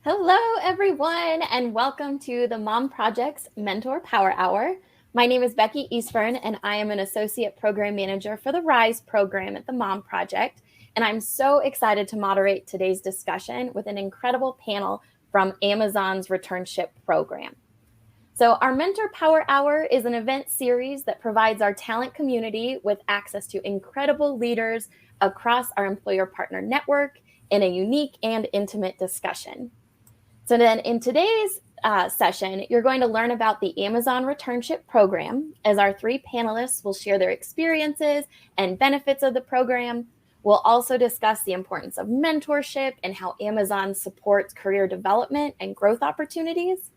Hello, everyone, and welcome to the Mom Project's Mentor Power Hour. My name is Becky Eastburn, and I am an Associate Program Manager for the RISE program at the Mom Project. And I'm so excited to moderate today's discussion with an incredible panel from Amazon's Returnship program. So, our Mentor Power Hour is an event series that provides our talent community with access to incredible leaders across our employer partner network in a unique and intimate discussion. So then in today's session, you're going to learn about the Amazon Returnship program as our three panelists will share their experiences and benefits of the program. We'll also discuss the importance of mentorship and how Amazon supports career development and growth opportunities.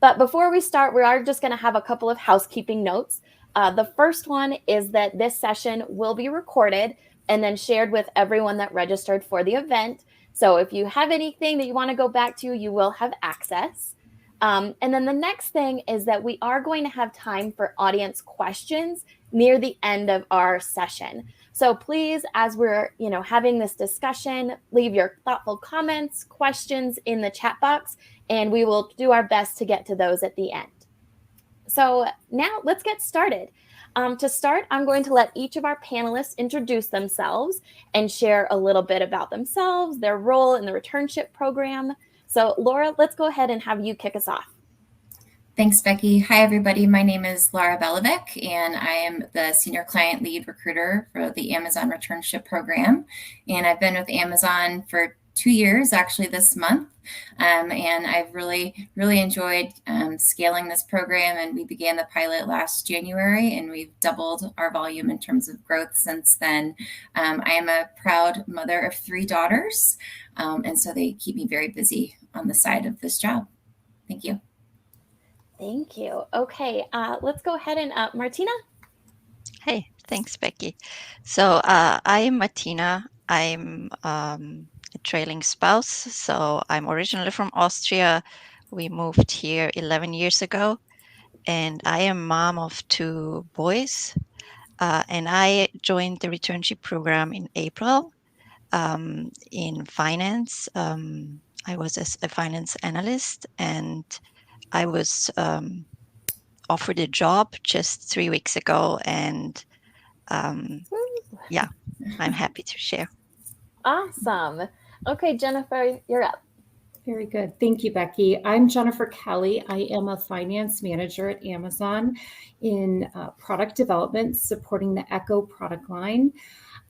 But before we start, we are just going to have a couple of housekeeping notes. The first one is that this session will be recorded and then shared with everyone that registered for the event. So if you have anything that you want to go back to, you will have access. And then the next thing is that we are going to have time for audience questions near the end of our session. So please, as we're having this discussion, leave your thoughtful comments, questions in the chat box, and we will do our best to get to those at the end. So now let's get started. To start, I'm going to let each of our panelists introduce themselves and share a little bit about themselves, their role in the Returnship program. So Laura, let's go ahead and have you kick us off. Thanks, Becky. Hi, everybody. My name is Laura Belovic, and I am the Senior Client Lead Recruiter for the Amazon Returnship program. And I've been with Amazon for 2 years, actually this month. And I've really enjoyed scaling this program. And we began the pilot last January, and we've doubled our volume in terms of growth since then. I am a proud mother of 3 daughters, and so they keep me very busy on the side of this job. Thank you. Thank you. Okay, let's go ahead and Martina. Hey, thanks, Becky. So I am Martina. I'm a trailing spouse. So I'm originally from Austria. We moved here 11 years ago, and I am mom of 2 boys. And I joined the Returnship program in April in finance. I was a finance analyst, and I was offered a job just 3 weeks ago, and yeah, I'm happy to share. Awesome. Okay, Jennifer, you're up. Very good. Thank you, Becky. I'm Jennifer Kelly. I am a finance manager at Amazon in product development, supporting the Echo product line.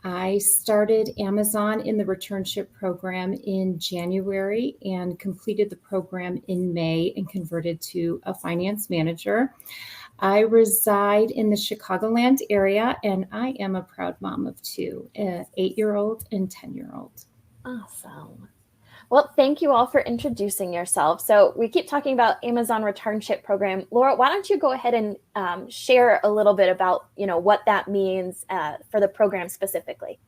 I started Amazon in the Returnship program in January and completed the program in May and converted to a finance manager. I reside in the Chicagoland area, and I am a proud mom of 2, an 8-year-old and 10-year-old. Awesome. Well, thank you all for introducing yourself. So we keep talking about Amazon Returnship program. Laura, why don't you go ahead and share a little bit about what that means for the program specifically?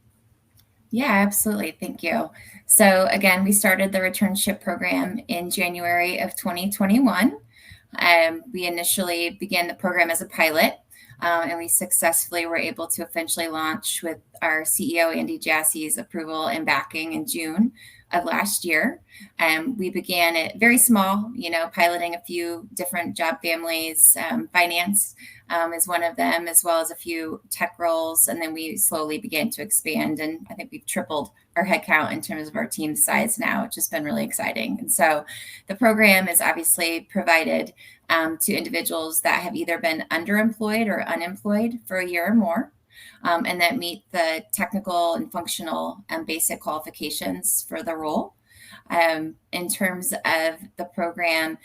Yeah, absolutely. Thank you. So again, we started the Returnship program in January of 2021. We initially began the program as a pilot, and we successfully were able to eventually launch with our CEO, Andy Jassy's approval and backing in June of last year. We began it very small, piloting a few different job families. Finance is one of them, as well as a few tech roles. And then we slowly began to expand. And I think we've tripled our headcount in terms of our team size now, which has been really exciting. And so the program is obviously provided to individuals that have either been underemployed or unemployed for a year or more. And that meet the technical and functional and basic qualifications for the role. In terms of the program,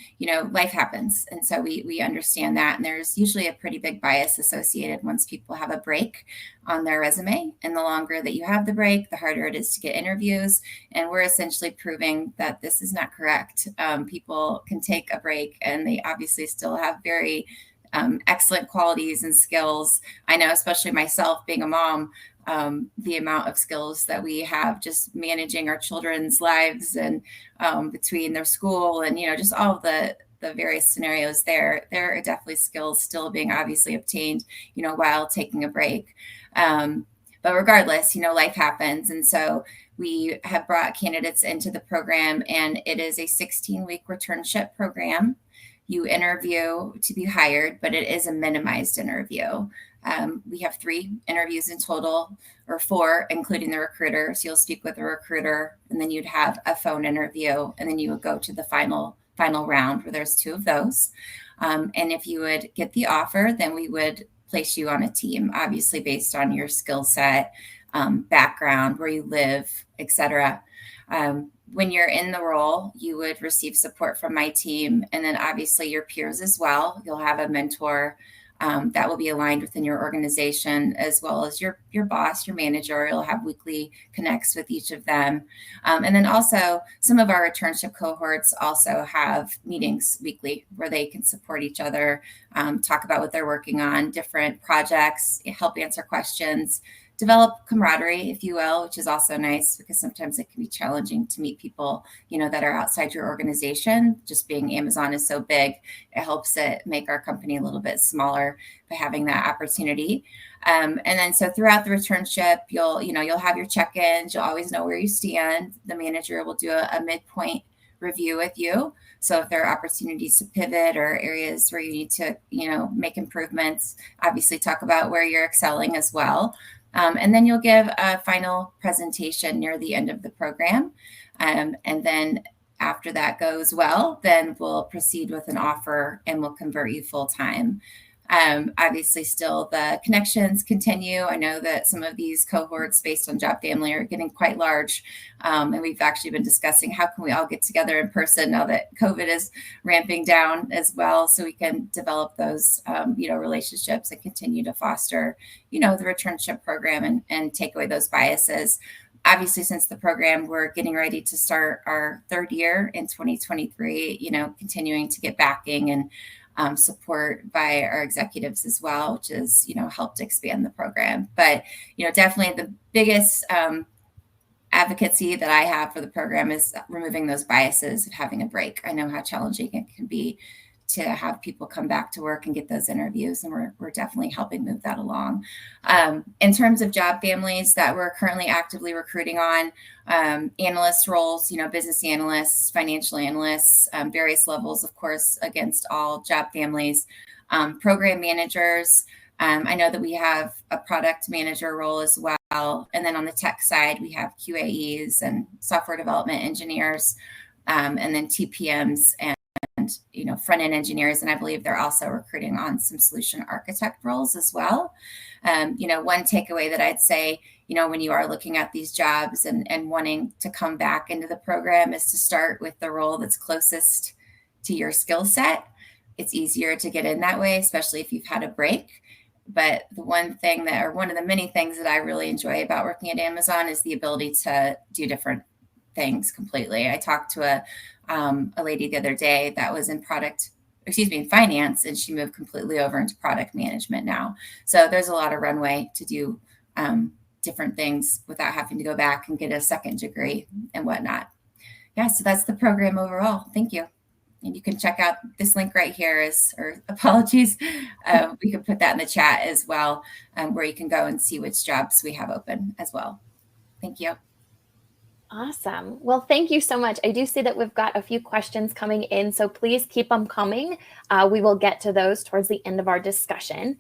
life happens. And so we understand that. And there's usually a pretty big bias associated once people have a break on their resume. And the longer that you have the break, the harder it is to get interviews. And we're essentially proving that this is not correct. People can take a break, and they obviously still have very excellent qualities and skills. I know, especially myself being a mom, the amount of skills that we have just managing our children's lives and between their school and, just all of the various scenarios there are definitely skills still being obviously obtained, while taking a break. But regardless, life happens. And so we have brought candidates into the program, and it is a 16-week returnship program. You interview to be hired, but it is a minimized interview. We have 3 interviews in total, or 4, including the recruiter. So you'll speak with a recruiter, and then you'd have a phone interview, and then you would go to the final round where there's 2 of those. And if you would get the offer, then we would place you on a team, obviously based on your skill set, background, where you live, etc. When you're in the role, you would receive support from my team, and then obviously your peers as well. You'll have a mentor that will be aligned within your organization, as well as your boss, your manager. You'll have weekly connects with each of them. And then also some of our returnship cohorts also have meetings weekly where they can support each other, talk about what they're working on, different projects, help answer questions, develop camaraderie, if you will, which is also nice because sometimes it can be challenging to meet people, that are outside your organization. Just being Amazon is so big, it helps it make our company a little bit smaller by having that opportunity. And then so throughout the returnship, you'll have your check-ins. You'll always know where you stand. The manager will do a midpoint review with you. So if there are opportunities to pivot or areas where you need to, make improvements, obviously talk about where you're excelling as well. And then you'll give a final presentation near the end of the program. And then after that goes well, then we'll proceed with an offer and we'll convert you full time. Obviously, still the connections continue. I know that some of these cohorts based on job family are getting quite large. And we've actually been discussing how can we all get together in person now that COVID is ramping down as well, so we can develop those, relationships and continue to foster, the returnship program and take away those biases. Obviously, since the program, we're getting ready to start our 3rd year in 2023, continuing to get backing and support by our executives as well, which has, helped expand the program. But, definitely the biggest advocacy that I have for the program is removing those biases of having a break. I know how challenging it can be to have people come back to work and get those interviews, and we're definitely helping move that along. In terms of job families that we're currently actively recruiting on, analyst roles, business analysts, financial analysts, various levels, of course, against all job families, program managers. I know that we have a product manager role as well. And then on the tech side, we have QAEs and software development engineers, and then TPMs and front-end engineers. And I believe they're also recruiting on some solution architect roles as well. One takeaway that I'd say, when you are looking at these jobs and wanting to come back into the program is to start with the role that's closest to your skill set. It's easier to get in that way, especially if you've had a break. But the one of the many things that I really enjoy about working at Amazon is the ability to do different things completely. I talked to a lady the other day that was in finance, and she moved completely over into product management now. So there's a lot of runway to do different things without having to go back and get a second degree and whatnot. Yeah, so that's the program overall. Thank you. And you can check out this link right here apologies. We can put that in the chat as well, where you can go and see which jobs we have open as well. Thank you. Awesome. Well, thank you so much. I do see that we've got a few questions coming in, so please keep them coming. We will get to those towards the end of our discussion.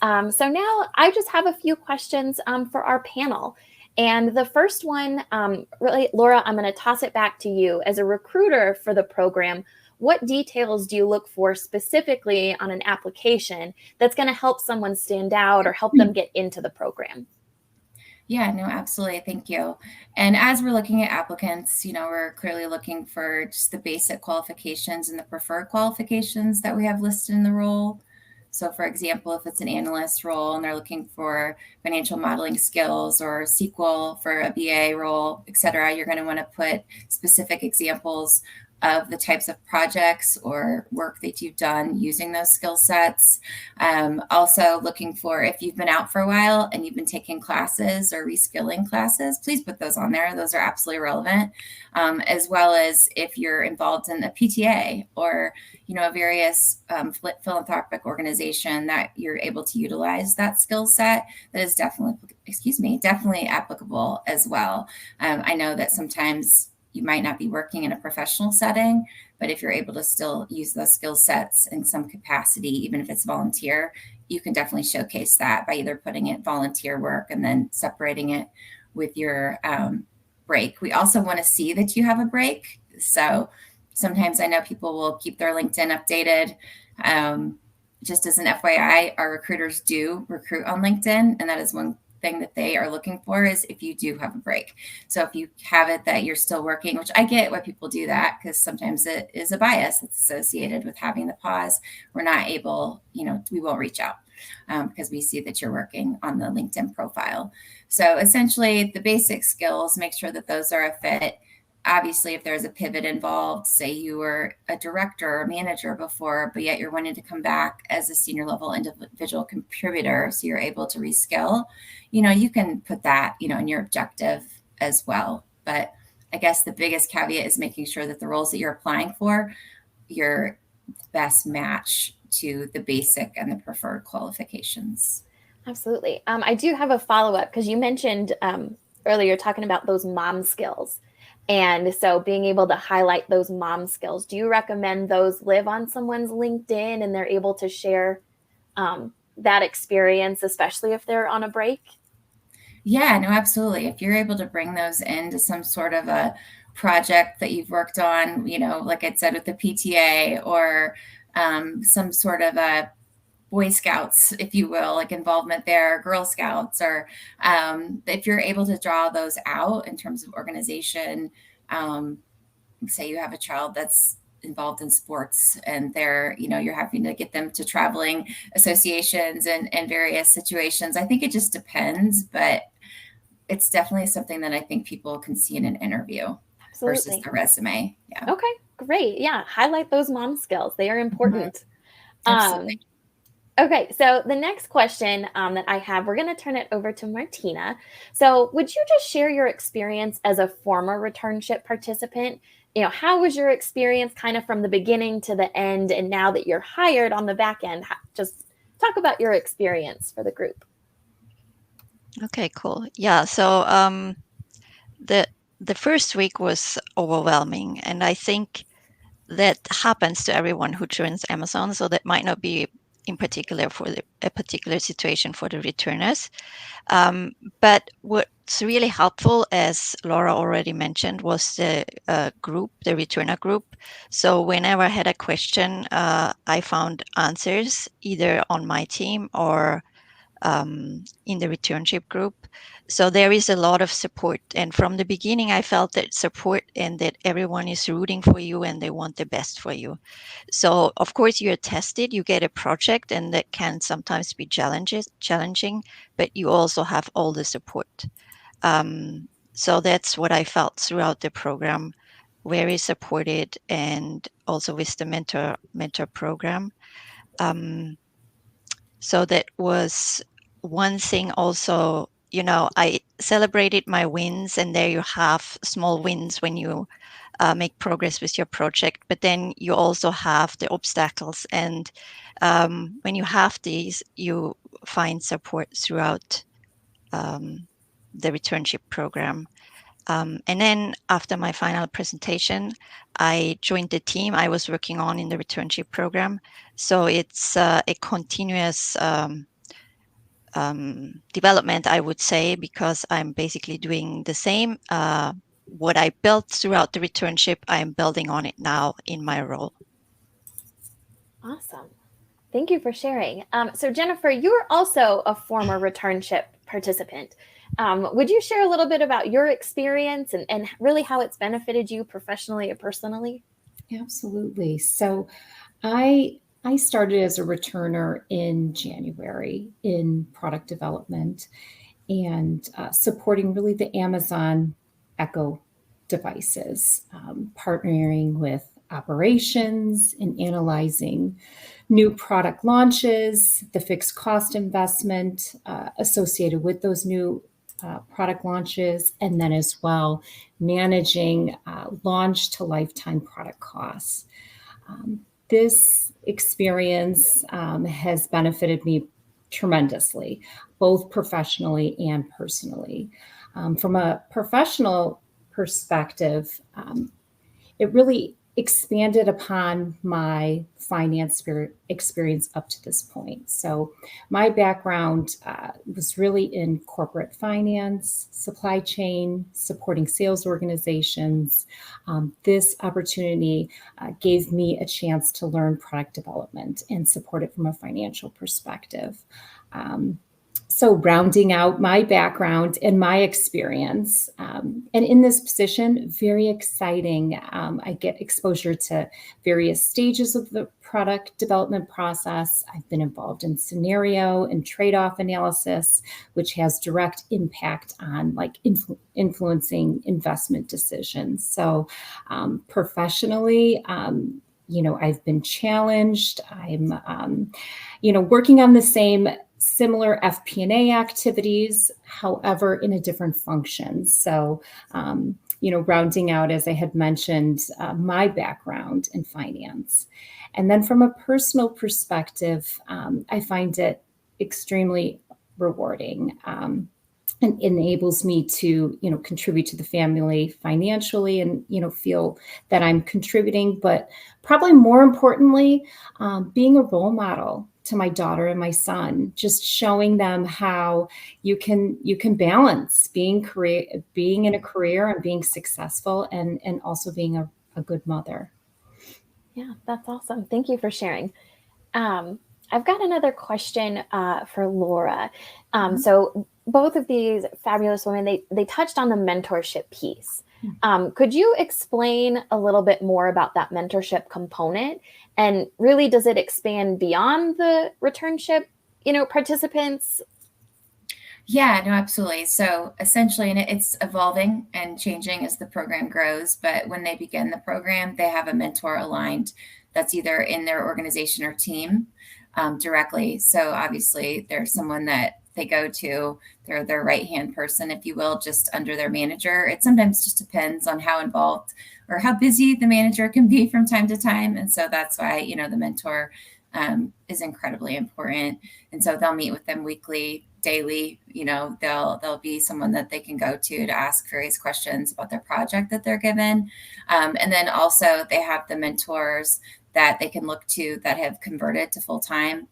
So now I just have a few questions for our panel. And the first one, really, Laura, I'm going to toss it back to you. As a recruiter for the program, what details do you look for specifically on an application that's going to help someone stand out or help them get into the program? Yeah, no, absolutely. Thank you. And as we're looking at applicants, we're clearly looking for just the basic qualifications and the preferred qualifications that we have listed in the role. So for example, if it's an analyst role and they're looking for financial modeling skills or SQL for a BA role, et cetera, you're going to want to put specific examples of the types of projects or work that you've done using those skill sets. Also looking for, if you've been out for a while and you've been taking classes or reskilling classes, please put those on there. Those are absolutely relevant. As well as if you're involved in a PTA or, a various philanthropic organization that you're able to utilize that skill set, that is definitely applicable as well. I know that sometimes you might not be working in a professional setting, but if you're able to still use those skill sets in some capacity, even if it's volunteer, you can definitely showcase that by either putting it volunteer work and then separating it with your break. We also want to see that you have a break. So sometimes I know people will keep their LinkedIn updated. Just as an FYI, our recruiters do recruit on LinkedIn, and that is one thing that they are looking for, is if you do have a break. So if you have it that you're still working, which I get why people do that, because sometimes it is a bias that's associated with having the pause. We're not able, we won't reach out because we see that you're working on the LinkedIn profile. So essentially the basic skills, make sure that those are a fit. Obviously, if there's a pivot involved, say you were a director or manager before, but yet you're wanting to come back as a senior level individual contributor, so you're able to reskill, you can put that, in your objective as well. But I guess the biggest caveat is making sure that the roles that you're applying for, your best match to the basic and the preferred qualifications. Absolutely. I do have a follow-up because you mentioned earlier talking about those mom skills. And so being able to highlight those mom skills, do you recommend those live on someone's LinkedIn and they're able to share that experience, especially if they're on a break? Yeah, no, absolutely. If you're able to bring those into some sort of a project that you've worked on, like I said, with the PTA or some sort of a Boy Scouts, if you will, like involvement there, Girl Scouts, or if you're able to draw those out in terms of organization, say you have a child that's involved in sports and they're, you're having to get them to traveling associations and various situations. I think it just depends, but it's definitely something that I think people can see in an interview. Absolutely. Versus the resume. Yeah. Okay, great. Yeah. Highlight those mom skills. They are important. Mm-hmm. Absolutely. Okay, so the next question that I have, we're going to turn it over to Martina. So would you just share your experience as a former returnship participant? How was your experience kind of from the beginning to the end? And now that you're hired on the back end, just talk about your experience for the group. Okay, cool. Yeah, so the first week was overwhelming. And I think that happens to everyone who joins Amazon. So that might not be in particular for a particular situation for the returners. But what's really helpful, as Laura already mentioned, was the group, the returner group. So whenever I had a question, I found answers either on my team or in the returnship group. So there is a lot of support. And from the beginning, I felt that support and that everyone is rooting for you and they want the best for you. So of course you're tested, you get a project, and that can sometimes be challenging, but you also have all the support. So that's what I felt throughout the program, very supported, and also with the mentor program. So that was one thing also, I celebrated my wins, and there you have small wins when you make progress with your project, but then you also have the obstacles. And when you have these, you find support throughout the returnship program. And then after my final presentation, I joined the team I was working on in the returnship program. So it's a continuous development, I would say, because I'm basically doing the same. What I built throughout the returnship, I'm building on it now in my role. Awesome. Thank you for sharing. So Jennifer, you're also a former returnship participant. Would you share a little bit about your experience and really how it's benefited you professionally or personally? Absolutely. So I started as a returner in January in product development and supporting really the Amazon Echo devices, partnering with operations and analyzing new product launches, the fixed cost investment associated with those new product launches, and then as well managing launch to lifetime product costs. This experience has benefited me tremendously, both professionally and personally. From a professional perspective, it really expanded upon my finance experience up to this point. So my background was really in corporate finance, supply chain, supporting sales organizations. This opportunity gave me a chance to learn product development and support it from a financial perspective. So rounding out my background and my experience, and in this position, very exciting. I get exposure to various stages of the product development process. I've been involved in scenario and trade-off analysis, which has direct impact on influencing investment decisions. So professionally, I've been challenged. I'm, working on the similar FP&A activities, however, in a different function. So, rounding out, as I had mentioned, my background in finance. And then from a personal perspective, I find it extremely rewarding. And enables me to, contribute to the family financially and, feel that I'm contributing, but probably more importantly, being a role model to my daughter and my son, just showing them how you can balance being in a career and being successful and also being a good mother. Yeah, that's awesome. Thank you for sharing. I've got another question for Laura. So both of these fabulous women, they touched on the mentorship piece. Could you explain a little bit more about that mentorship component? And really, does it expand beyond the returnship, participants? Yeah, no, absolutely. So essentially, and it's evolving and changing as the program grows. But when they begin the program, they have a mentor aligned that's either in their organization or team directly. So obviously, there's someone that they go to, they're their right-hand person, if you will, just under their manager. It sometimes just depends on how involved or how busy the manager can be from time to time. And so that's why, the mentor is incredibly important. And so they'll meet with them weekly, daily. They'll be someone that they can go to ask various questions about their project that they're given. And then also they have the mentors that they can look to that have converted to full-time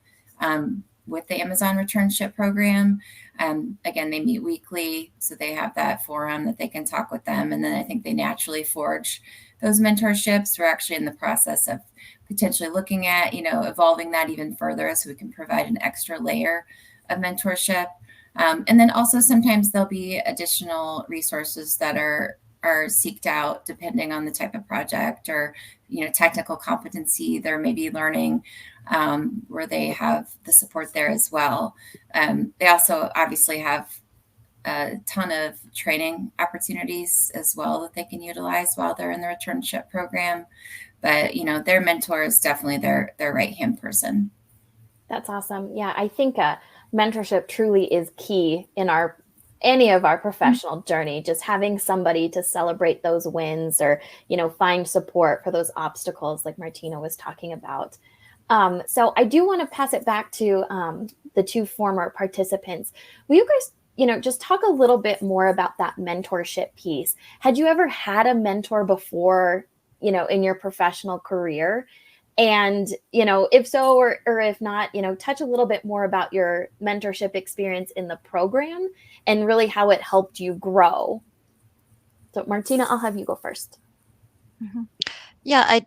with the Amazon Returnship program. Again, they meet weekly, so they have that forum that they can talk with them. And then I think they naturally forge those mentorships. We're actually in the process of potentially looking at, evolving that even further so we can provide an extra layer of mentorship. And then also sometimes there'll be additional resources that are seeked out depending on the type of project or, technical competency they're maybe learning, where they have the support there as well. They also obviously have a ton of training opportunities as well that they can utilize while they're in the returnship program. But, their mentor is definitely their right-hand person. That's awesome. Yeah, I think mentorship truly is key in any of our professional journey, just having somebody to celebrate those wins or, find support for those obstacles like Martina was talking about. So I do want to pass it back to the two former participants. Will you guys, just talk a little bit more about that mentorship piece? Had you ever had a mentor before, in your professional career? And, if so, or if not, touch a little bit more about your mentorship experience in the program and really how it helped you grow. So Martina, I'll have you go first. Mm-hmm. Yeah,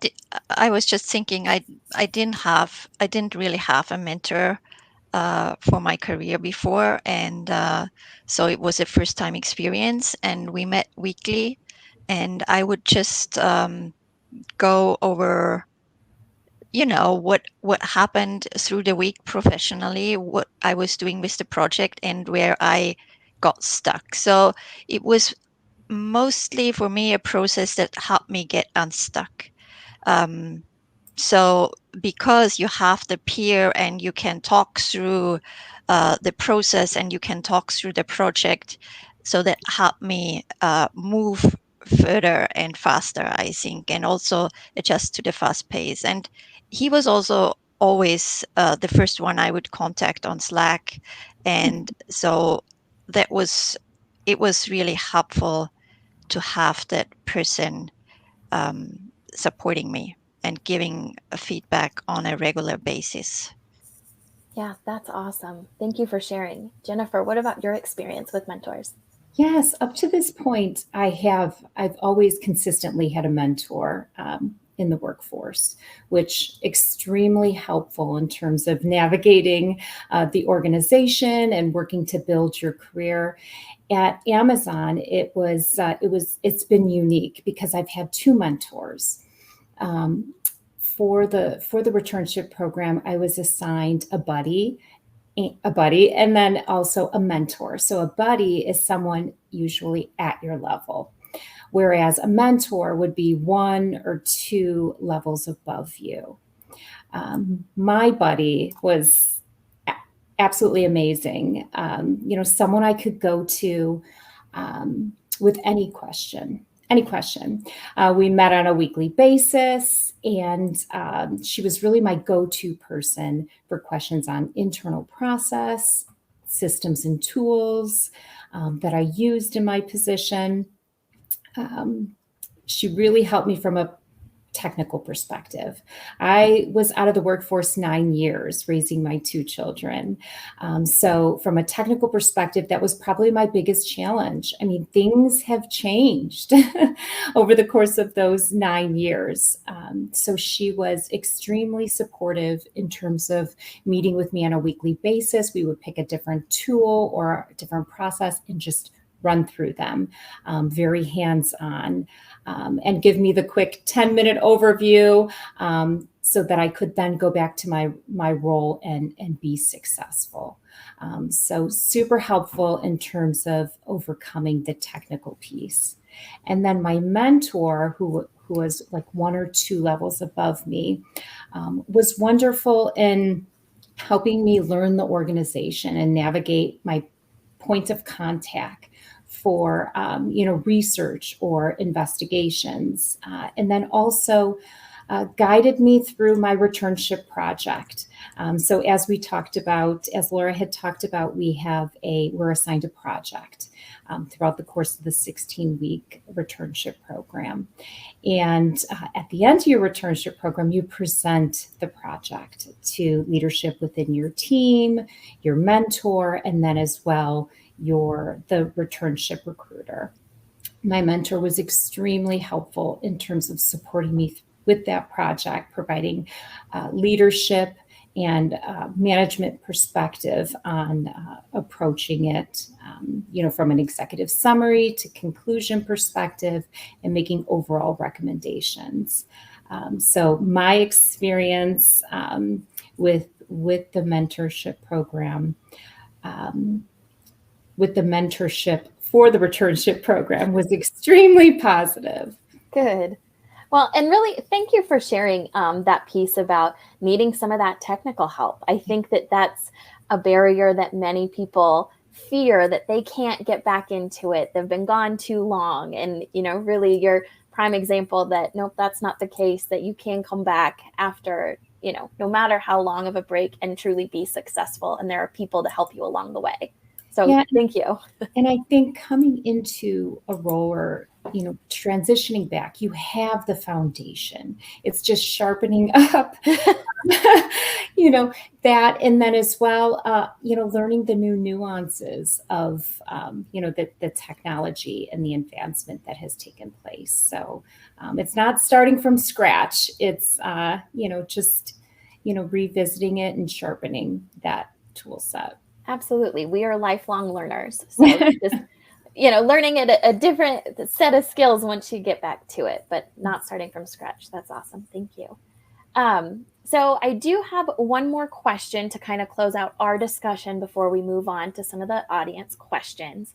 I was just thinking I didn't really have a mentor for my career before. And so it was a first time experience, and we met weekly, and I would just go over what happened through the week professionally, what I was doing with the project, and where I got stuck. So it was mostly for me a process that helped me get unstuck. So because you have the peer and you can talk through the process and you can talk through the project, so that helped me move further and faster, I think, and also adjust to the fast pace. And he was also always the first one I would contact on Slack. And so it was really helpful to have that person supporting me and giving feedback on a regular basis. Yeah, that's awesome. Thank you for sharing. Jennifer, what about your experience with mentors? Yes, up to this point, I've always consistently had a mentor in the workforce, which extremely helpful in terms of navigating the organization and working to build your career. At Amazon, it's been unique because I've had two mentors. For the returnship program, I was assigned a buddy, and then also a mentor. So a buddy is someone usually at your level, whereas a mentor would be one or two levels above you. My buddy was absolutely amazing. Someone I could go to with any question. We met on a weekly basis, and she was really my go-to person for questions on internal process, systems and tools that I used in my position. She really helped me from a technical perspective. I was out of the workforce 9 years raising my two children. So from a technical perspective, that was probably my biggest challenge. I mean, things have changed over the course of those 9 years. So she was extremely supportive in terms of meeting with me on a weekly basis. We would pick a different tool or a different process and just run through them, very hands-on, and give me the quick 10-minute overview so that I could then go back to my role and be successful. So super helpful in terms of overcoming the technical piece. And then my mentor, who was like one or two levels above me, was wonderful in helping me learn the organization and navigate my point of contact for research or investigations, and then also guided me through my returnship project. So as Laura had talked about, we're assigned a project throughout the course of the 16-week returnship program. And at the end of your returnship program, you present the project to leadership within your team, your mentor, and then as well the returnship recruiter. My mentor was extremely helpful in terms of supporting me with that project, providing leadership and management perspective on approaching it, from an executive summary to conclusion perspective and making overall recommendations. So my experience with the mentorship program, with the mentorship for the returnship program was extremely positive. Good. Well, and really, thank you for sharing that piece about needing some of that technical help. I think that that's a barrier that many people fear, that they can't get back into it. They've been gone too long. And, really your prime example that, nope, that's not the case, that you can come back after, no matter how long of a break and truly be successful. And there are people to help you along the way. So yeah, thank you. And I think coming into a role or, transitioning back, you have the foundation. It's just sharpening up, that. And then as well, learning the new nuances of, the technology and the advancement that has taken place. So it's not starting from scratch. It's, revisiting it and sharpening that tool set. Absolutely. We are lifelong learners. So just, learning at a different set of skills once you get back to it, but not starting from scratch. That's awesome. Thank you. So I do have one more question to kind of close out our discussion before we move on to some of the audience questions.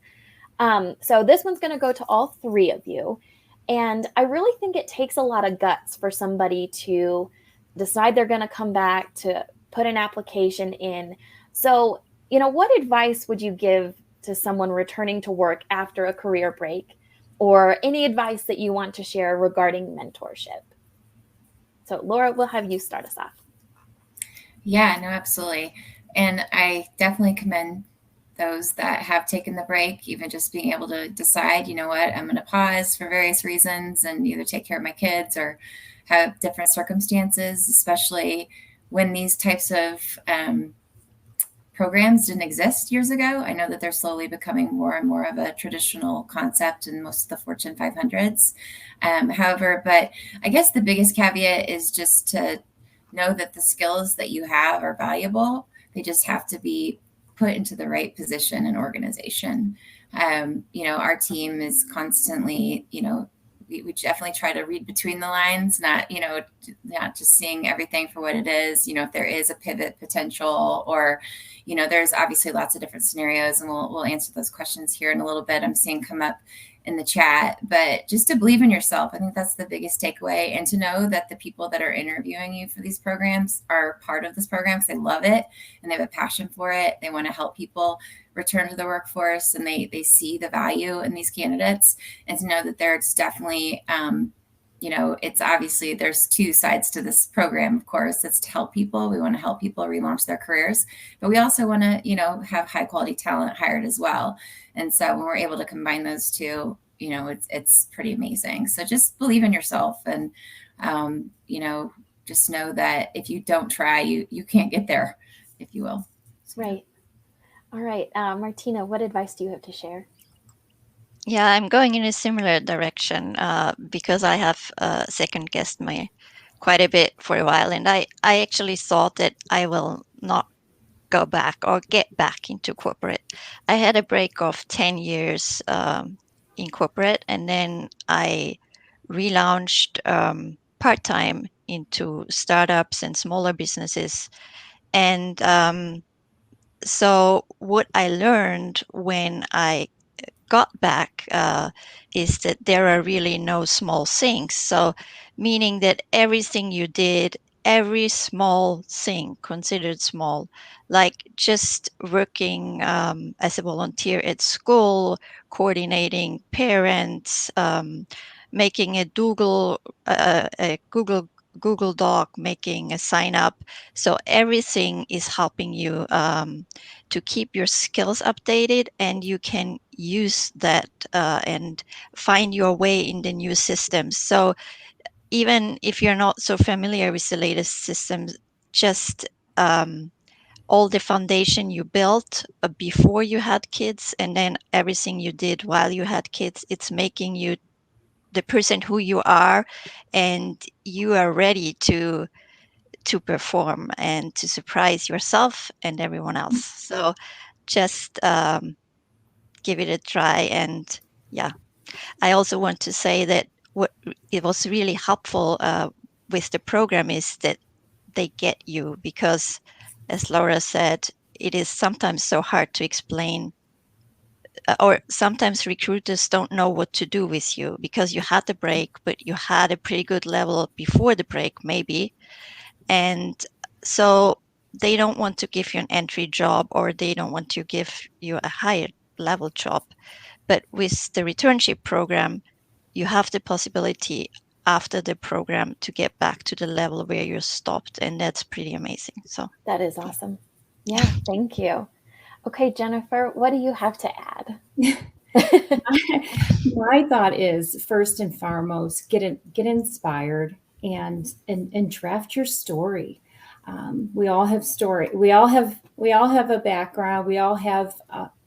So this one's going to go to all three of you. And I really think it takes a lot of guts for somebody to decide they're going to come back, to put an application in. So, what advice would you give to someone returning to work after a career break, or any advice that you want to share regarding mentorship? So, Laura, we'll have you start us off. Yeah, no, absolutely. And I definitely commend those that have taken the break, even just being able to decide, you know what, I'm going to pause for various reasons and either take care of my kids or have different circumstances, especially when these types of programs didn't exist years ago. I know that they're slowly becoming more and more of a traditional concept in most of the Fortune 500s. However, but I guess the biggest caveat is just to know that the skills that you have are valuable. They just have to be put into the right position and organization. Our team is constantly, we definitely try to read between the lines, not just seeing everything for what it is. If there is a pivot potential, or, there's obviously lots of different scenarios, and we'll answer those questions here in a little bit. I'm seeing come up in the chat, but just to believe in yourself. I think that's the biggest takeaway, and to know that the people that are interviewing you for these programs are part of this program because they love it and they have a passion for it. They want to help people return to the workforce, and they see the value in these candidates, and to know that there's definitely, it's obviously there's two sides to this program. Of course, it's to help people. We want to help people relaunch their careers, but we also want to, have high quality talent hired as well. And so when we're able to combine those two, it's pretty amazing. So just believe in yourself, and, just know that if you don't try, you can't get there, if you will. So, right. All right. Martina, what advice do you have to share? Yeah, I'm going in a similar direction because I have second guessed my quite a bit for a while. And I actually thought that I will not go back or get back into corporate. I had a break of 10 years in corporate, and then I relaunched part-time into startups and smaller businesses. And so what I learned when I got back is that there are really no small things. So meaning that everything you did, every small thing considered small, like just working as a volunteer at school, coordinating parents, making a Google Doc, making a sign up. So everything is helping you to keep your skills updated, and you can use that and find your way in the new systems. So even if you're not so familiar with the latest systems, just all the foundation you built before you had kids, and then everything you did while you had kids, it's making you the person who you are, and you are ready to perform and to surprise yourself and everyone else. So just give it a try. And yeah, I also want to say that what it was really helpful with the program is that they get you, because as Laura said, it is sometimes so hard to explain, or sometimes recruiters don't know what to do with you because you had the break, but you had a pretty good level before the break maybe. And so they don't want to give you an entry job, or they don't want to give you a higher level job. But with the Returnship program, you have the possibility after the program to get back to the level where you stopped. And that's pretty amazing. So that is awesome. Yeah, thank you. Okay, Jennifer, what do you have to add? My thought is, first and foremost, get inspired and draft your story. We all have story. We all have a background. We all have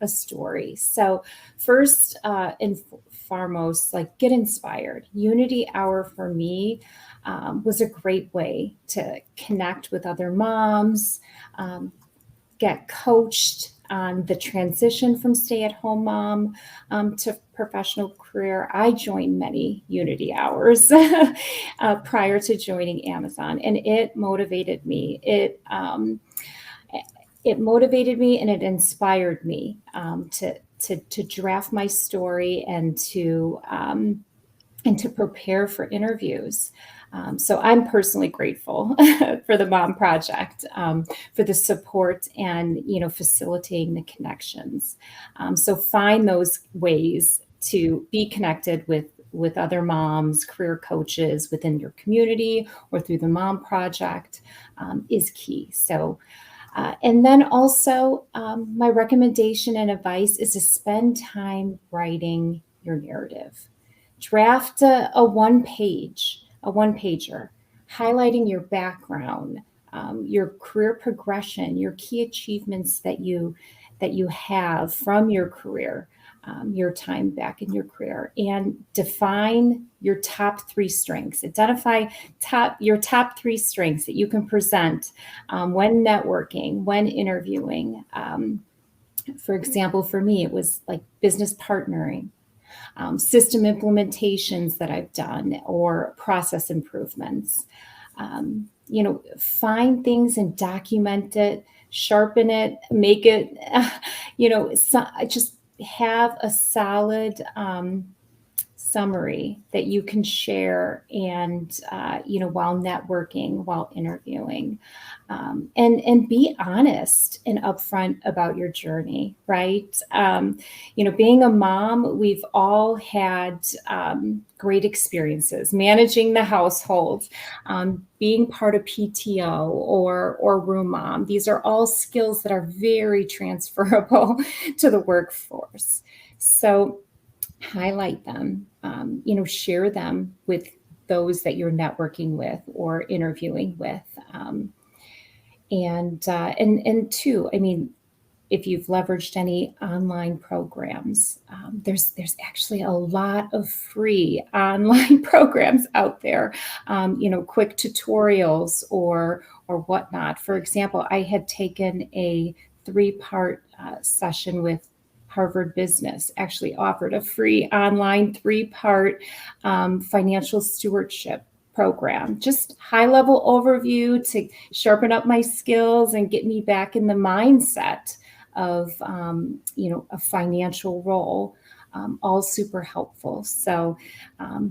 a story. So first and foremost, get inspired. Unity Hour for me was a great way to connect with other moms, get coached on the transition from stay-at-home mom to professional career. I joined many Unity Hours prior to joining Amazon, and it motivated me. It motivated me, and it inspired me to draft my story and to prepare for interviews. So I'm personally grateful for the Mom Project, for the support and, facilitating the connections. So find those ways to be connected with other moms, career coaches within your community or through the Mom Project is key. So, and then also my recommendation and advice is to spend time writing your narrative. Draft a one-pager, highlighting your background, your career progression, your key achievements that you have from your career, your time back in your career, and define your top 3 strengths. Identify your top 3 strengths that you can present when networking, when interviewing. For example, for me, it was like business partnering. System implementations that I've done or process improvements. Find things and document it, sharpen it, make it, just have a solid summary that you can share and, while networking, while interviewing, and be honest and upfront about your journey, right? Being a mom, we've all had great experiences managing the household, being part of PTO or room mom. These are all skills that are very transferable to the workforce. So highlight them, share them with those that you're networking with or interviewing with. And two, if you've leveraged any online programs, there's actually a lot of free online programs out there, quick tutorials or whatnot. For example, I had taken a 3-part session with Harvard Business, actually offered a free online 3-part financial stewardship program, just high-level overview to sharpen up my skills and get me back in the mindset of, a financial role, all super helpful. So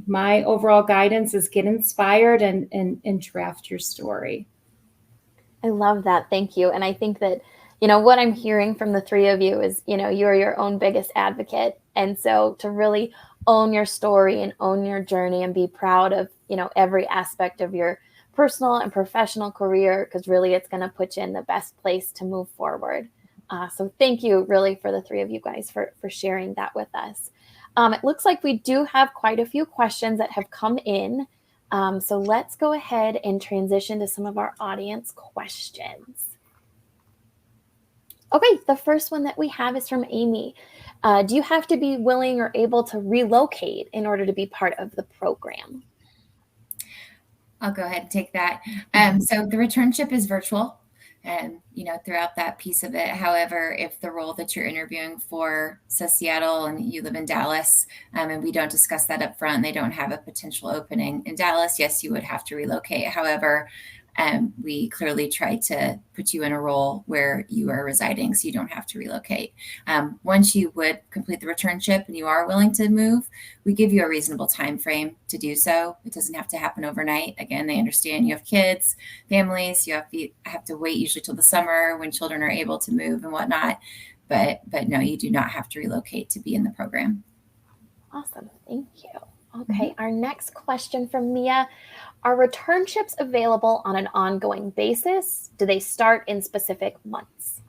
my overall guidance is get inspired and draft your story. I love that. Thank you. And I think that, what I'm hearing from the 3 of you is, you're your own biggest advocate. And so to really own your story and own your journey and be proud of, every aspect of your personal and professional career, because really it's going to put you in the best place to move forward. So thank you really for the 3 of you guys for sharing that with us. It looks like we do have quite a few questions that have come in. So let's go ahead and transition to some of our audience questions. Okay, the first one that we have is from Amy. Do you have to be willing or able to relocate in order to be part of the program? I'll go ahead and take that. So the returnship is virtual, and throughout that piece of it. However, if the role that you're interviewing for says Seattle and you live in Dallas, and we don't discuss that up front, they don't have a potential opening in Dallas, yes, you would have to relocate. However, we clearly try to put you in a role where you are residing, so you don't have to relocate. Once you would complete the returnship and you are willing to move, we give you a reasonable time frame to do so. It doesn't have to happen overnight. Again, they understand you have kids, families, you have to wait usually till the summer when children are able to move and whatnot. But no, you do not have to relocate to be in the program. Awesome. Thank you. Okay, our next question from Mia. Are returnships available on an ongoing basis? Do they start in specific months?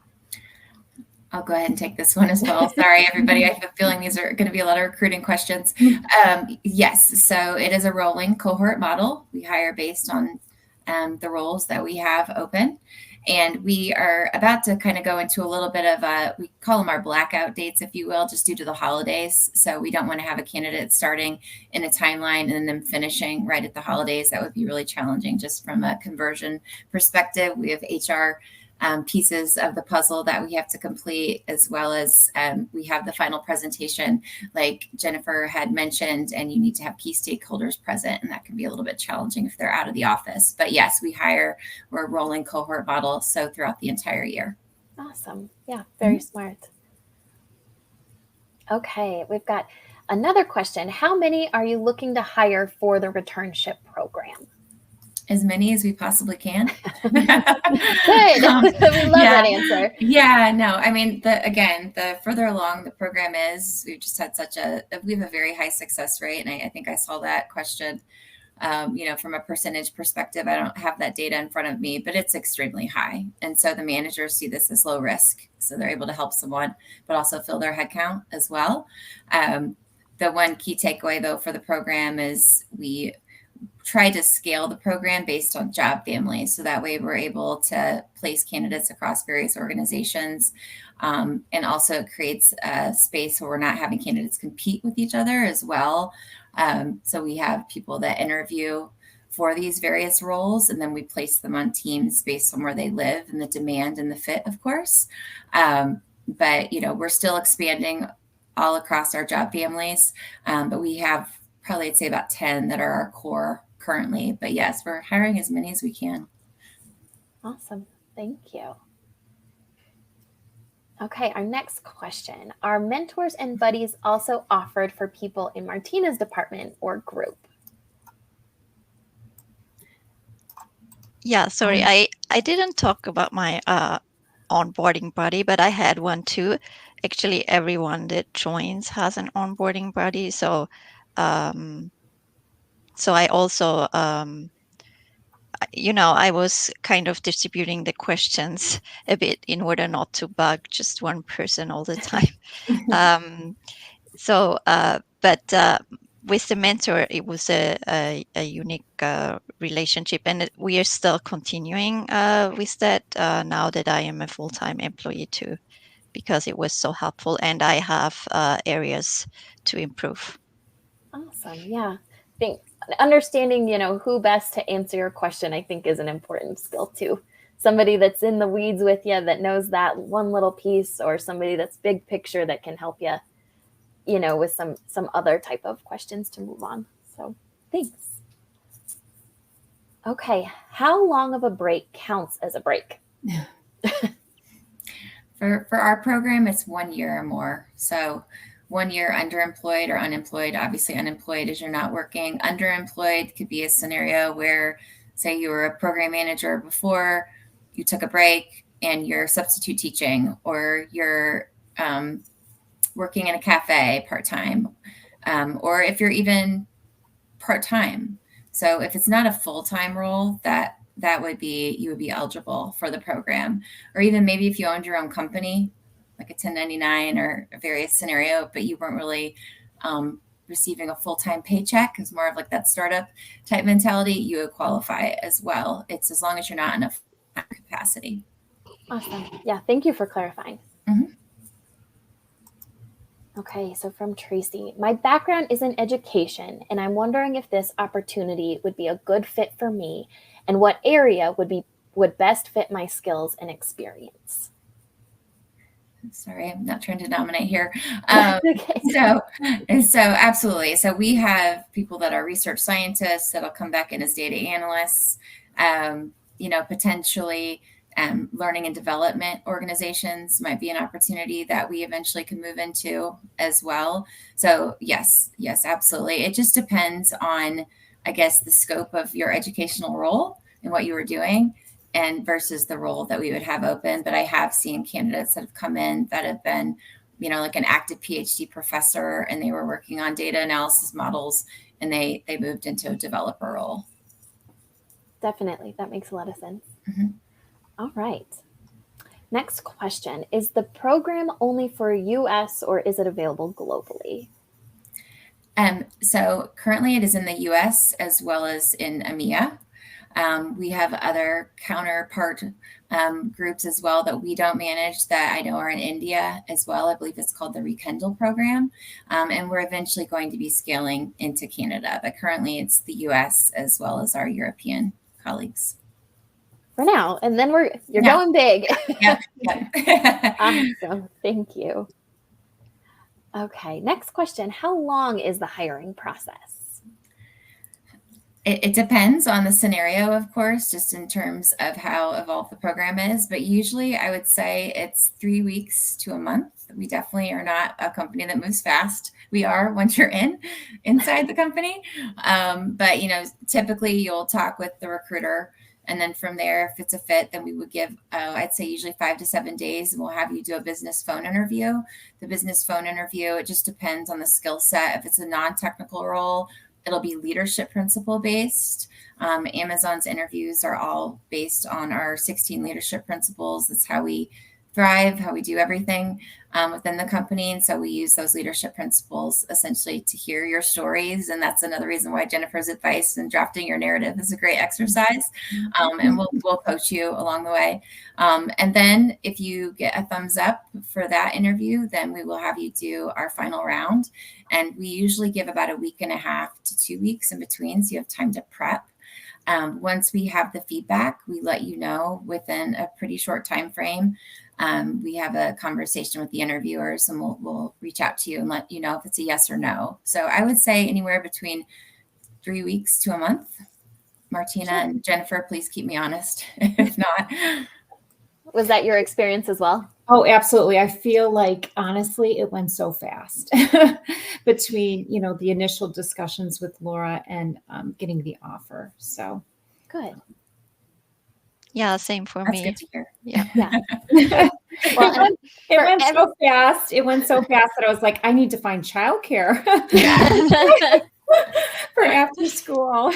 I'll go ahead and take this one as well. Sorry, everybody. I have a feeling these are going to be a lot of recruiting questions. Yes, so it is a rolling cohort model. We hire based on the roles that we have open. And we are about to kind of go into a little bit of we call them our blackout dates, if you will, just due to the holidays. So we don't want to have a candidate starting in a timeline and then finishing right at the holidays. That would be really challenging just from a conversion perspective. We have HR pieces of the puzzle that we have to complete, as well as we have the final presentation, like Jennifer had mentioned, and you need to have key stakeholders present, and that can be a little bit challenging if they're out of the office. But yes, we're a rolling cohort model, so throughout the entire year. Awesome. Yeah, very smart. Okay, we've got another question. How many are you looking to hire for the Returnship program? As many as we possibly can. Good. We love that answer. Yeah, no, I mean, the further along the program is, we've just had we have a very high success rate. And I think I saw that question, from a percentage perspective. I don't have that data in front of me, but it's extremely high. And so the managers see this as low risk. So they're able to help someone, but also fill their headcount as well. The one key takeaway, though, for the program is we try to scale the program based on job families. So that way we're able to place candidates across various organizations. And also it creates a space where we're not having candidates compete with each other as well. So we have people that interview for these various roles, and then we place them on teams based on where they live and the demand and the fit, of course. But, we're still expanding all across our job families. But we have probably, I'd say, about 10 that are our core currently. But yes, we're hiring as many as we can. Awesome. Thank you. Okay, our next question. Are mentors and buddies also offered for people in Martina's department or group? Yeah, sorry, I didn't talk about my onboarding buddy, but I had one too. Actually, everyone that joins has an onboarding buddy. So I also, I was kind of distributing the questions a bit in order not to bug just one person all the time. But with the mentor, it was a unique relationship, and we are still continuing with that now that I am a full-time employee too, because it was so helpful, and I have areas to improve. Awesome. Yeah. I think understanding, who best to answer your question, I think, is an important skill too. Somebody that's in the weeds with you that knows that one little piece, or somebody that's big picture that can help you, with some other type of questions to move on. So thanks. Okay. How long of a break counts as a break? For our program, it's 1 year or more. So 1 year underemployed or unemployed. Obviously, unemployed is you're not working. Underemployed could be a scenario where, say, you were a program manager before, you took a break and you're substitute teaching, or you're working in a cafe part-time, or if you're even part-time. So if it's not a full-time role, that would be, you would be eligible for the program. Or even maybe if you owned your own company, like a 1099 or a various scenario, but you weren't really receiving a full-time paycheck, is more of like that startup type mentality, you would qualify as well. It's as long as you're not in a full-time capacity. Awesome. Yeah. Thank you for clarifying. Mm-hmm. Okay, so from Tracy, my background is in education, and I'm wondering if this opportunity would be a good fit for me, and what area would best fit my skills and experience. Sorry, I'm not trying to dominate here. Okay. So absolutely. So we have people that are research scientists that'll come back in as data analysts, potentially. Learning and development organizations might be an opportunity that we eventually can move into as well. So yes, absolutely. It just depends on, I guess, the scope of your educational role and what you were doing, and versus the role that we would have open. But I have seen candidates that have come in that have been, like an active PhD professor, and they were working on data analysis models, and they moved into a developer role. Definitely. That makes a lot of sense. Mm-hmm. All right. Next question. Is the program only for US, or is it available globally? So currently it is in the US as well as in EMEA. We have other counterpart groups as well that we don't manage that I know are in India as well. I believe it's called the Rekindle program. And we're eventually going to be scaling into Canada, but currently it's the US as well as our European colleagues. For now, and then you're going big. Yep. Awesome. Thank you. Okay, next question. How long is the hiring process? It depends on the scenario, of course, just in terms of how evolved the program is. But usually I would say it's 3 weeks to a month. We definitely are not a company that moves fast. We are once you're inside the company. But, typically you'll talk with the recruiter. And then from there, if it's a fit, then we would give, I'd say usually 5 to 7 days, and we'll have you do a business phone interview. The business phone interview, it just depends on the skill set. If it's a non-technical role, it'll be leadership principle based. Amazon's interviews are all based on our 16 leadership principles. That's how we thrive, how we do everything within the company. And so we use those leadership principles essentially to hear your stories. And that's another reason why Jennifer's advice in drafting your narrative is a great exercise. And we'll coach you along the way. And then if you get a thumbs up for that interview, then we will have you do our final round. And we usually give about a week and a half to 2 weeks in between, so you have time to prep. Once we have the feedback, we let you know within a pretty short time frame. We have a conversation with the interviewers, and we'll reach out to you and let you know if it's a yes or no. So I would say anywhere between 3 weeks to a month. Martina and Jennifer, please keep me honest if not. Was that your experience as well? Oh, absolutely. I feel like, honestly, it went so fast between, the initial discussions with Laura and getting the offer. So good. Yeah, same for That's me. good to hear. Yeah. Well, it went so fast. It went so fast that I was like, I need to find childcare for after school.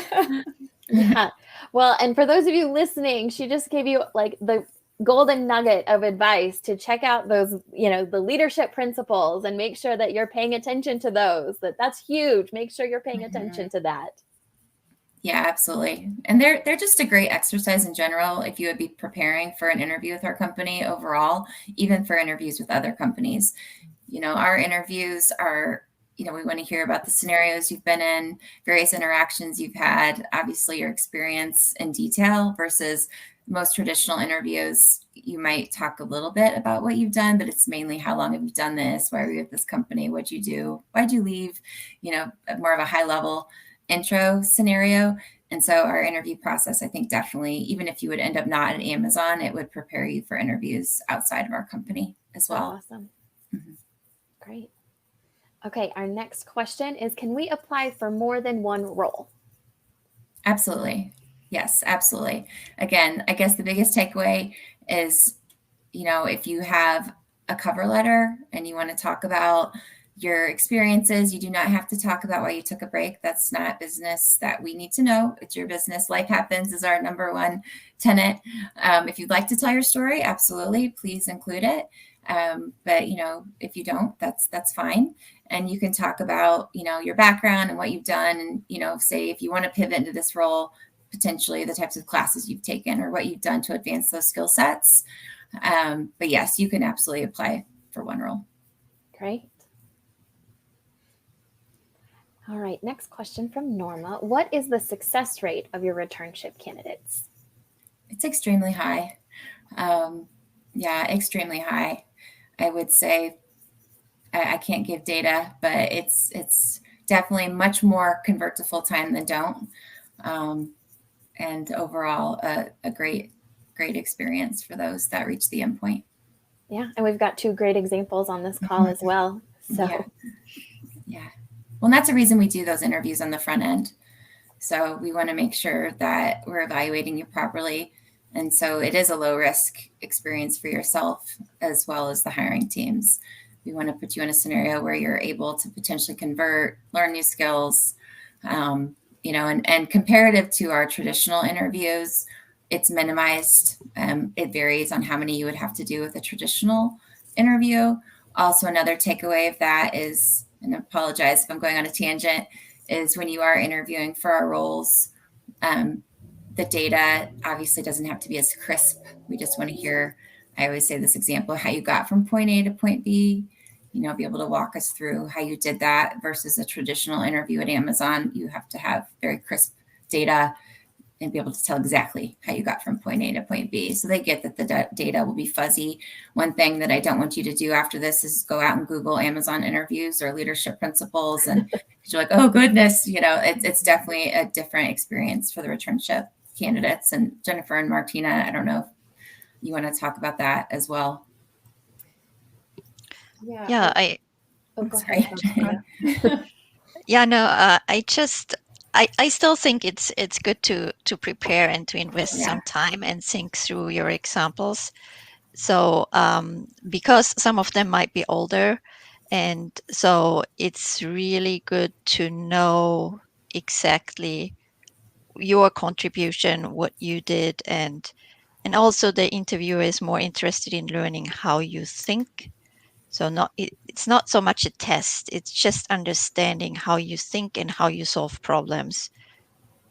Yeah. Well, and for those of you listening, she just gave you like the golden nugget of advice to check out those, the leadership principles and make sure that you're paying attention to those. That's huge. Make sure you're paying attention to that. Yeah, absolutely. And they're just a great exercise in general if you would be preparing for an interview with our company overall, even for interviews with other companies. Our interviews are, we want to hear about the scenarios you've been in, various interactions you've had, obviously your experience in detail versus most traditional interviews. You might talk a little bit about what you've done, but it's mainly how long have you done this? Why are you at this company? What'd you do? Why'd you leave? More of a high level intro scenario. And so our interview process, I think definitely, even if you would end up not at Amazon, it would prepare you for interviews outside of our company as well. Awesome. Mm-hmm. Great. Okay. Our next question is, can we apply for more than one role? Absolutely. Yes, absolutely. Again, I guess the biggest takeaway is, if you have a cover letter and you want to talk about your experiences, you do not have to talk about why you took a break. That's not business that we need to know. It's your business. Life happens is our number one tenet. If you'd like to tell your story, absolutely, please include it. But if you don't, that's fine. And you can talk about, your background and what you've done. And, say if you want to pivot into this role, potentially the types of classes you've taken or what you've done to advance those skill sets. But yes, you can absolutely apply for one role. Great. All right. Next question from Norma. What is the success rate of your returnship candidates? It's extremely high. Extremely high. I would say I can't give data, but it's definitely much more convert to full-time than don't. And overall, a great experience for those that reach the endpoint. Yeah, and we've got 2 great examples on this call as well. So, yeah. Well, and that's the reason we do those interviews on the front end. So we want to make sure that we're evaluating you properly. And so it is a low risk experience for yourself as well as the hiring teams. We want to put you in a scenario where you're able to potentially convert, learn new skills, and comparative to our traditional interviews, it's minimized. It varies on how many you would have to do with a traditional interview. Also, another takeaway of that is, and I apologize if I'm going on a tangent, is when you are interviewing for our roles, the data obviously doesn't have to be as crisp. We just want to hear, I always say this example, how you got from point A to point B, be able to walk us through how you did that versus a traditional interview at Amazon. You have to have very crisp data and be able to tell exactly how you got from point A to point B. So they get that the data will be fuzzy. One thing that I don't want you to do after this is go out and Google Amazon interviews or leadership principles. And you're like, oh goodness, it's definitely a different experience for the returnship candidates. And Jennifer and Martina, I don't know if you want to talk about that as well. Yeah, Go sorry. ahead. Yeah, no, I still think it's good to prepare and to invest some time and think through your examples. So because some of them might be older, and so it's really good to know exactly your contribution, what you did, and also the interviewer is more interested in learning how you think. So it's not so much a test, it's just understanding how you think and how you solve problems.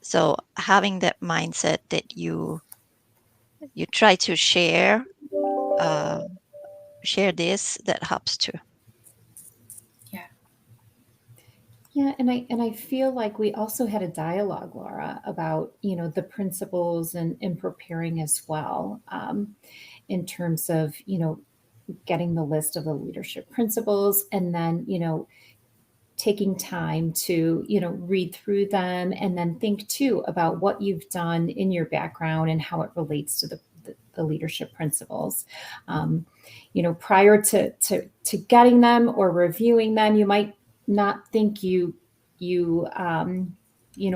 So having that mindset that you try to share this, that helps too. Yeah, and I feel like we also had a dialogue, Laura, about the principles and preparing as well, in terms of getting the list of the leadership principles, and then taking time to read through them, and then think too about what you've done in your background and how it relates to the leadership principles. Prior to getting them or reviewing them, you might not think you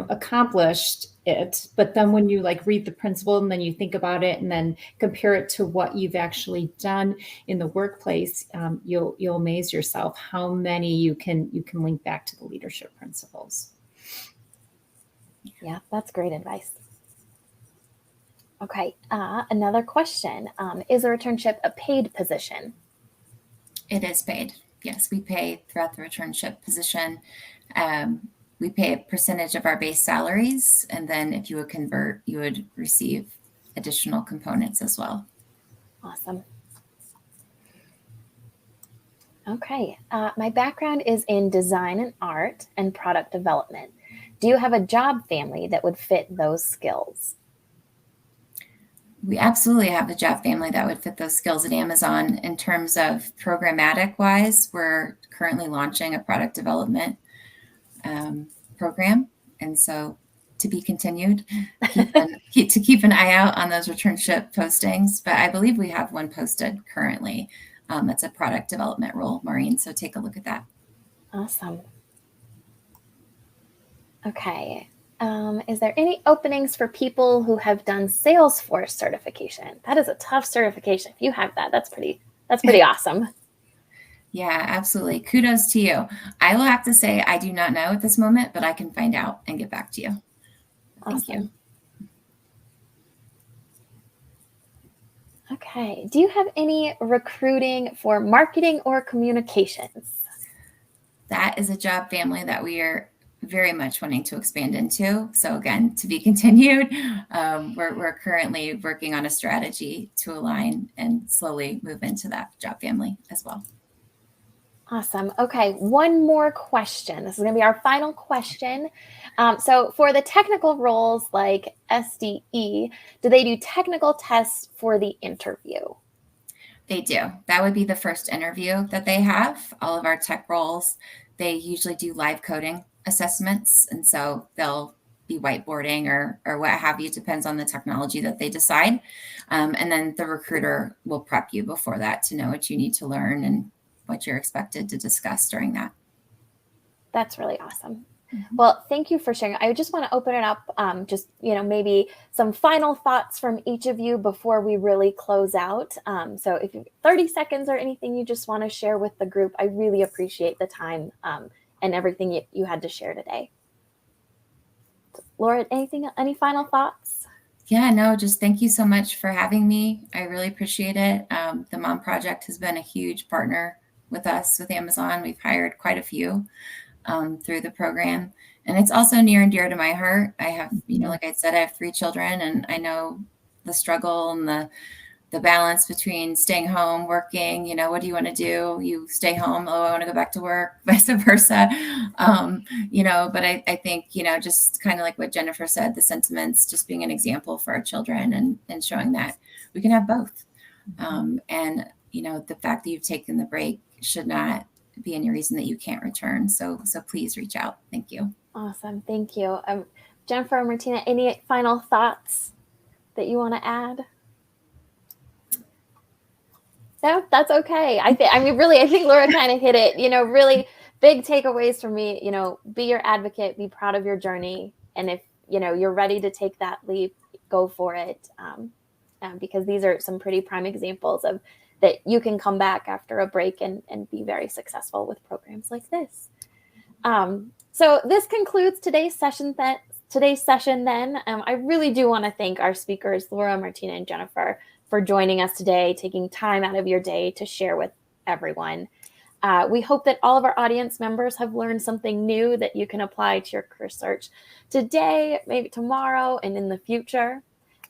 accomplished it, but then when you read the principle and then you think about it and then compare it to what you've actually done in the workplace, you'll amaze yourself how many you can link back to the leadership principles. Yeah, that's great advice. Okay, another question. Is a returnship a paid position? It is paid. Yes, we pay throughout the returnship position. We pay a percentage of our base salaries, and then if you would convert, you would receive additional components as well. Awesome. Okay, my background is in design and art and product development. Do you have a job family that would fit those skills? We absolutely have a job family that would fit those skills at Amazon. In terms of programmatic wise, we're currently launching a product development program. And so to be continued, keep an eye out on those returnship postings. But I believe we have one posted currently. That's a product development role, Maureen. So take a look at that. Awesome. Okay. Is there any openings for people who have done Salesforce certification? That is a tough certification. If you have that, that's pretty awesome. Yeah, absolutely. Kudos to you. I will have to say I do not know at this moment, but I can find out and get back to you. Thank you. Okay. Do you have any recruiting for marketing or communications? That is a job family that we are very much wanting to expand into. So again, to be continued. We're currently working on a strategy to align and slowly move into that job family as well. Awesome. Okay, one more question. This is going to be our final question. So for the technical roles like SDE, do they do technical tests for the interview? They do. That would be the first interview that they have. All of our tech roles, they usually do live coding assessments. And so they'll be whiteboarding or what have you, depends on the technology that they decide. And then the recruiter will prep you before that to know what you need to learn and what you're expected to discuss during that. That's really awesome. Well, thank you for sharing. I just want to open it up, just, maybe some final thoughts from each of you before we really close out. So if you 30 seconds or anything you just want to share with the group, I really appreciate the time and everything you had to share today. Laura, any final thoughts? Yeah, no, just thank you so much for having me. I really appreciate it. The Mom Project has been a huge partner with us, with Amazon. We've hired quite a few through the program. And it's also near and dear to my heart. I have, like I said, I have 3 children, and I know the struggle and the balance between staying home, working, what do you want to do? You stay home. Oh, I want to go back to work, vice versa. But I think, just kind of like what Jennifer said, the sentiments, just being an example for our children and showing that we can have both. And the fact that you've taken the break should not be any reason that you can't return. So please reach out. Thank you. Awesome. Thank you. Jennifer and Martina, any final thoughts that you want to add? No, that's okay. I think Laura kind of hit it, really big takeaways for me, be your advocate, be proud of your journey. And if, you're ready to take that leap, go for it. Because these are some pretty prime examples of that you can come back after a break and be very successful with programs like this. So this concludes today's session. I really do want to thank our speakers, Laura, Martina, and Jennifer, for joining us today, taking time out of your day to share with everyone. We hope that all of our audience members have learned something new that you can apply to your career search today, maybe tomorrow, and in the future.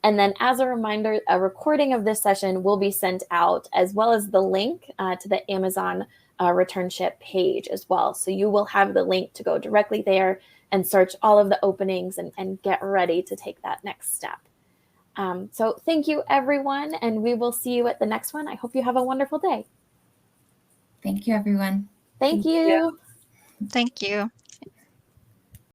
And then as a reminder, a recording of this session will be sent out, as well as the link to the Amazon Returnship page as well. So you will have the link to go directly there and search all of the openings and get ready to take that next step. So thank you, everyone, and we will see you at the next one. I hope you have a wonderful day. Thank you, everyone. Thank you. Thank you.